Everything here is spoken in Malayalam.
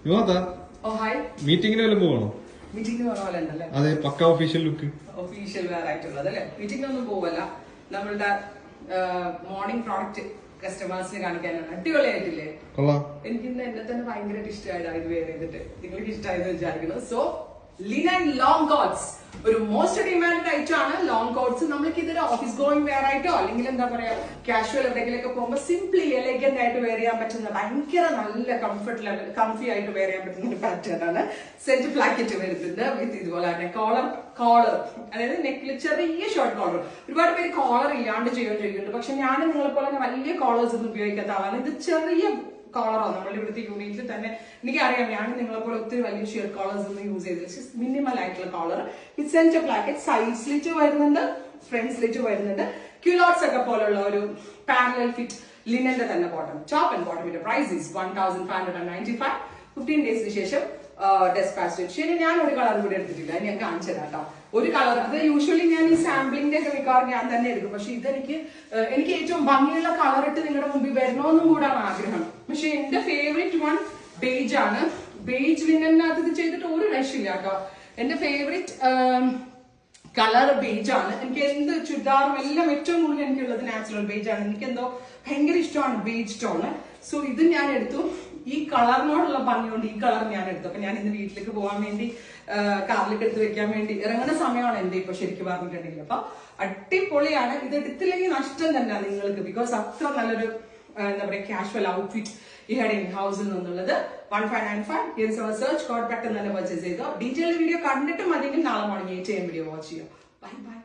Oh, hi. മീറ്റിംഗിന് വല്ലതും പോകണോ? മീറ്റിംഗിന് പോകണ പോലെ ഉണ്ടല്ലേ? അതെ, പക്ക ഒഫീഷ്യൽ ലുക്ക്. ഒഫീഷ്യൽ വെയർ ആയിട്ടുള്ളത് അല്ലേ? മീറ്റിംഗിനൊന്നും പോവല്ല. നമ്മളുടെ മോർണിംഗ് പ്രോഡക്റ്റ് കസ്റ്റമേഴ്സിന് കാണിക്കാനാണ്. അടിപൊളിയായിട്ടില്ലേ? എനിക്ക് ഇന്ന് എന്നെ തന്നെ ഭയങ്കരമായിട്ട് ഇഷ്ടമായിട്ടാണ് ഇത് വെയർ ചെയ്തിട്ട്. നിങ്ങൾക്ക് ഇഷ്ടമായെന്ന് വിചാരിക്കുന്നു. സോ ലിനൻ ലോങ് കോട്ട്സ് ഒരു മോസ്റ്റ് ഡിമാൻഡ് ഐറ്റം ആണ്. ലോങ് കോട്ട്സ് നമ്മൾക്ക് ഇതൊരു ഓഫീസ് ഗോയിങ് വെയർ ആയിട്ടോ അല്ലെങ്കിൽ എന്താ പറയാ കാഷ്വൽ എവിടെയെങ്കിലൊക്കെ പോകുമ്പോൾ സിംപ്ലി എലഗന്റ് ആയിട്ട് വെയർ ചെയ്യാൻ പറ്റുന്ന ഭയങ്കര നല്ല കംഫർട്ട് ലെവൽ കംഫി ആയിട്ട് വെയർ ചെയ്യാൻ പറ്റുന്ന ഒരു പാറ്റേൺ ആണ്. സെന്റ് പ്ലാക്കറ്റ് വരുന്നുണ്ട് വിത്ത് ഇതുപോലെ തന്നെ കോളർ അതായത് നെക്കിൽ ചെറിയ ഷോർട്ട് കോളർ. ഒരുപാട് പേര് കോളർ ഇല്ലാണ്ട് ചെയ്യാൻ ചോദിക്കുന്നുണ്ട്. പക്ഷെ ഞാൻ നിങ്ങളെ പോലെ വലിയ കോളേഴ്സ് ഒന്നും ഉപയോഗിക്കാത്ത ആളാണ്. ഇത് ചെറിയ കോളറോ നമ്മളുടെ ഇവിടുത്തെ യൂണിറ്റിൽ തന്നെ എനിക്കറിയാം. ഞാൻ നിങ്ങളെ പോലെ ഒത്തിരി വലിയ ഷെയർ കോളേഴ്സ് ഒന്നും യൂസ് ചെയ്തില്ല. മിനിമൽ ആയിട്ടുള്ള collar with center placket, side slit വരുന്നുണ്ട്, ഫ്രണ്ട് സ്ലിറ്റ് വരുന്നുണ്ട്. ക്യൂലോട്ട്സ് ഒക്കെ പോലുള്ള ഒരു പാരലൽ ഫിറ്റ് ലിനന്റെ തന്നെ ബോട്ടം, ടോപ്പ് ആൻഡ് ബോട്ടമിന്റെ പ്രൈസ് ഈസ് 1595. 15 ഡേയ്സിന് ശേഷം ഡെസ്പാച്ച്. ശരി, ഞാൻ ഒരു കളർ കൂടി എടുത്തിട്ടില്ല, ഞാൻ കാണിച്ചു തരാം കേട്ടോ. ഒരു കളർ അത് യൂഷ്വലി ഞാൻ ഈ സാമ്പിളിന്റെ ഒക്കെ മിക്കവാറും ഞാൻ തന്നെ എടുക്കും. പക്ഷെ ഇതെനിക്ക് ഏറ്റവും ഭംഗിയുള്ള കളർ ഇട്ട് നിങ്ങളുടെ മുമ്പിൽ വരണമെന്നും കൂടാണ് ആഗ്രഹം. പക്ഷെ എന്റെ ഫേവറേറ്റ് വൺ ബേജ് ആണ്. ബേജ് ലിനനകത്ത് ഇത് ചെയ്തിട്ട് ഒരു രക്ഷയില്ല കേട്ടോ. എന്റെ ഫേവറേറ്റ് കളർ ബേജ് ആണ്. എനിക്ക് എന്ത് ചുരിദാറും എല്ലാം ഏറ്റവും കൂടുതൽ എനിക്കുള്ളത് നാച്ചുറൽ ബേജ് ആണ്. എനിക്ക് എന്തോ ഭയങ്കര ഇഷ്ടമാണ് ബേജ് ടോണ്. സോ ഇത് ഞാൻ എടുത്തു. ഈ കളറിനോടുള്ള ഭംഗിയുണ്ട് ഈ കളർ ഞാൻ എടുത്തു. അപ്പൊ ഞാൻ ഇന്ന് വീട്ടിലേക്ക് പോകാൻ വേണ്ടി കാറിലേക്ക് എടുത്ത് വെക്കാൻ വേണ്ടി ഇറങ്ങുന്ന സമയമാണ് എന്റെ ഇപ്പൊ ശരിക്കും പറഞ്ഞിട്ടുണ്ടെങ്കിൽ. അപ്പൊ അടിപൊളിയാണ്. ഇത് എടുത്തില്ലെങ്കിൽ നഷ്ടം തന്നെ നിങ്ങൾക്ക്. ബിക്കോസ് അത്ര നല്ലൊരു എന്താ പറയാ കാഷ്വൽ ഔട്ട്ഫിറ്റ് ഈ ഹെഡിങ് ഹൗസിൽ നിന്നുള്ളത് 1595. സെർച്ച് കോഡ് പെട്ടെന്ന് തന്നെ പർച്ചേസ് ചെയ്തോ. ഡീറ്റെയിൽ വീഡിയോ കണ്ടിട്ട് മതിയെങ്കിൽ നാളെ മോർണിംഗ് 8 AM വീഡിയോ വാച്ച് ചെയ്യാം. Bye bye.